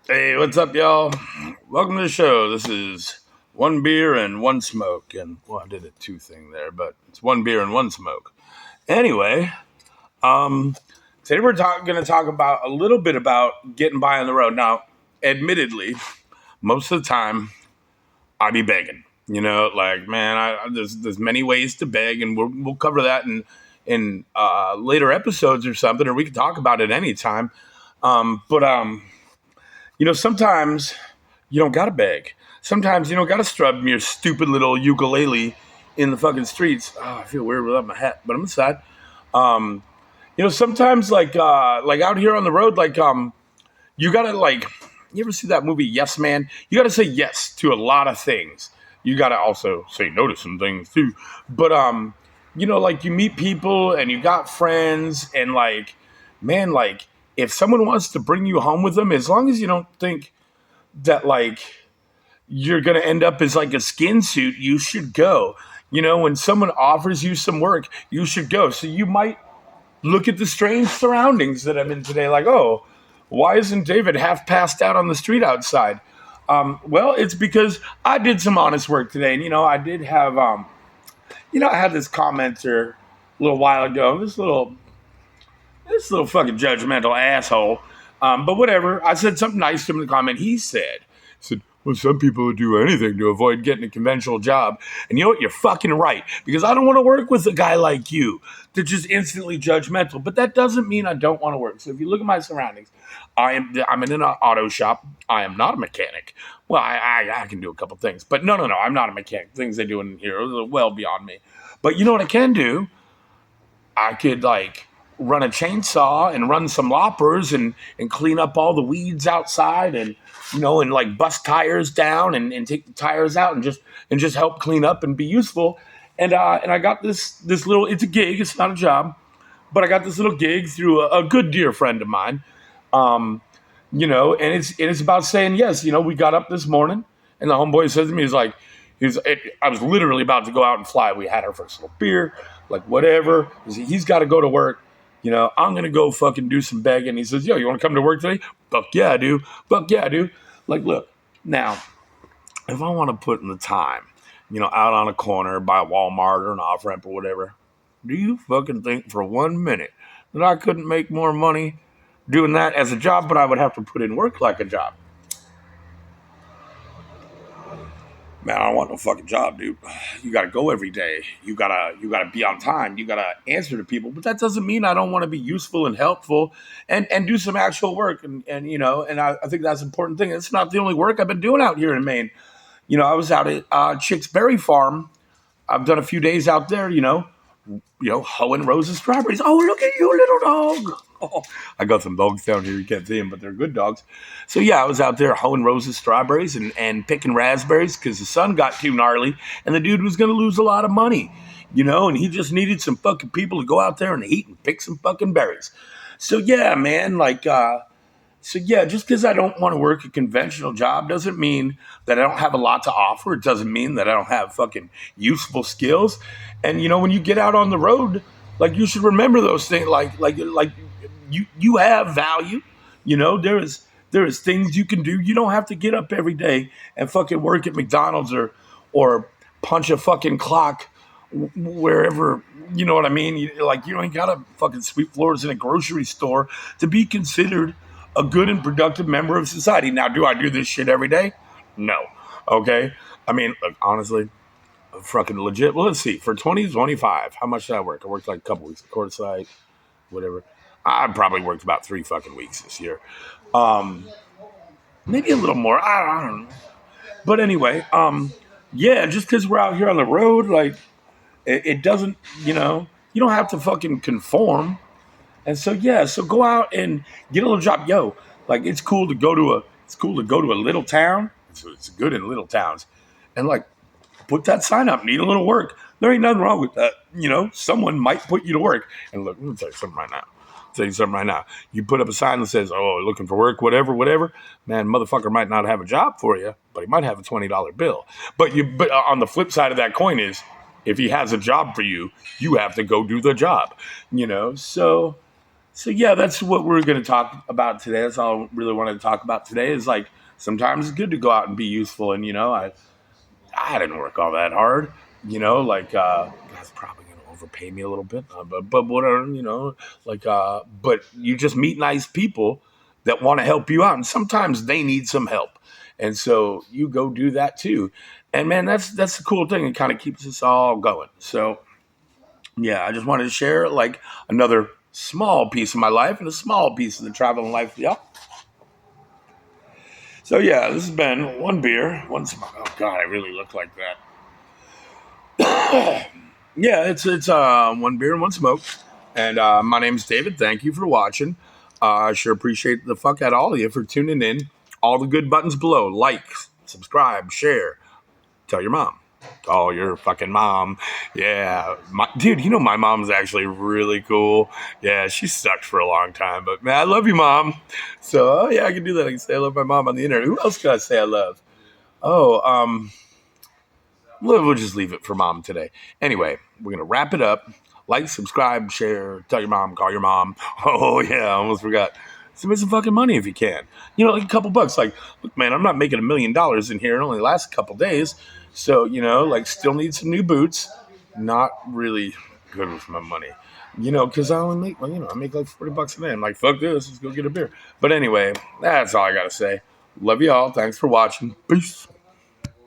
Hey, what's up, y'all? Welcome to the show. This is one beer and one smoke. And, well, I did a two thing there, but it's one beer and one smoke. Anyway, um, today we're going to talk about a little bit about getting by on the road. Now, admittedly, most of the time, I be begging. Like, man, there's many ways to beg, and we'll cover that in later episodes or something, or we can talk about it anytime. But sometimes you don't gotta beg. Sometimes you don't gotta strut your stupid little ukulele in the fucking streets. Oh, I feel weird without my hat, but I'm inside. Um, sometimes like out here on the road, you gotta like. You ever see that movie Yes Man? You gotta say yes to a lot of things. You gotta also say no to some things too. But like you meet people and you got friends and like, man, like if someone wants to bring you home with them, as long as you don't think that like you're going to end up as like a skin suit, you should go. When someone offers you some work, you should go. So you might look at the strange surroundings that I'm in today, like, oh, why isn't David half passed out on the street outside? Well, it's because I did some honest work today. And, I did have, I had this commenter a little while ago, this little fucking judgmental asshole. But whatever. I said something nice to him in the comment. He said, well, some people would do anything to avoid getting a conventional job. And you know what? You're fucking right. Because I don't want to work with a guy like you that's just instantly judgmental. But that doesn't mean I don't want to work. So if you look at my surroundings, I'm in an auto shop. I am not a mechanic. Well, I can do a couple things. But no. I'm not a mechanic. Things they do in here are well beyond me. But you know what I can do? I could like run a chainsaw and run some loppers and clean up all the weeds outside and like bust tires down and take the tires out and just help clean up and be useful. And I got this little, it's a gig, it's not a job, but I got this little gig through a good dear friend of mine. Um, and it's about saying yes. We got up this morning and the homeboy says to me, I was literally about to go out and fly. We had our first little beer, like whatever. He's got to go to work. I'm gonna go fucking do some begging. He says, "Yo, you want to come to work today?" Fuck yeah, I do. Fuck yeah, I do. Like, look, now, if I want to put in the time, out on a corner by a Walmart or an off ramp or whatever, do you fucking think for 1 minute that I couldn't make more money doing that as a job? But I would have to put in work like a job. Man, I don't want no fucking job, dude. You gotta go every day. You gotta be on time. You gotta answer to people. But that doesn't mean I don't want to be useful and helpful and do some actual work. And I think that's an important thing. It's not the only work I've been doing out here in Maine. I was out at Chick's Berry Farm. I've done a few days out there. hoeing roses strawberries. Oh, look at you, little dog. Oh, I got some dogs down here. You can't see them, but they're good dogs. So, yeah, I was out there hoeing roses strawberries and picking raspberries because the sun got too gnarly and the dude was going to lose a lot of money, and he just needed some fucking people to go out there in the heat and pick some fucking berries. So, yeah, man, just because I don't want to work a conventional job doesn't mean that I don't have a lot to offer. It doesn't mean that I don't have fucking useful skills. And when you get out on the road, like you should remember those things. Like you have value. There is things you can do. You don't have to get up every day and fucking work at McDonald's or punch a fucking clock wherever. You know what I mean? You ain't gotta fucking sweep floors in a grocery store to be considered a good and productive member of society. Now, do I do this shit every day? No. Okay. I mean, look, honestly, fucking legit. Well, let's see. For 2025, how much did I work? I worked like a couple weeks, courtside, whatever. I probably worked about 3 fucking weeks this year. Um, Maybe a little more. I don't know. But anyway, yeah, just because we're out here on the road, like, it doesn't, you don't have to fucking conform. And so yeah, so go out and get a little job. Yo, like it's cool to go to a little town. It's good in little towns. And like put that sign up, need a little work. There ain't nothing wrong with that. Someone might put you to work. And look, let me tell you something right now. You put up a sign that says, "Oh, looking for work, whatever, whatever." Man, motherfucker might not have a job for you, but he might have a $20 bill. But on the flip side of that coin is, if he has a job for you, you have to go do the job. So So yeah, that's what we're going to talk about today. That's all I really wanted to talk about today. Is like sometimes it's good to go out and be useful. And I didn't work all that hard. Like God's probably going to overpay me a little bit, but whatever. But you just meet nice people that want to help you out, and sometimes they need some help, and so you go do that too. And man, that's the cool thing. It kind of keeps us all going. So yeah, I just wanted to share like another small piece of my life and a small piece of the traveling life. Yeah. So yeah, this has been one beer, one smoke. Oh God, I really look like that. Yeah, it's one beer and one smoke. And my name's David. Thank you for watching. I sure appreciate the fuck out of all of you for tuning in. All the good buttons below: like, subscribe, share. Tell your mom. Call your fucking mom. Yeah. Dude, my mom's actually really cool. Yeah, she sucked for a long time, but man, I love you, mom. So, yeah, I can do that. I can say I love my mom on the internet. Who else can I say I love? Oh, we'll just leave it for mom today. Anyway, we're going to wrap it up. Like, subscribe, share, tell your mom, call your mom. Oh, yeah, I almost forgot. Submit some fucking money if you can. Like a couple bucks. Like, look, man, I'm not making $1 million in here. It only lasts a couple days. So, like, still need some new boots. Not really good with my money. Because I only make, I make like $40 a day. I'm like, fuck this. Let's go get a beer. But anyway, that's all I got to say. Love you all. Thanks for watching. Peace.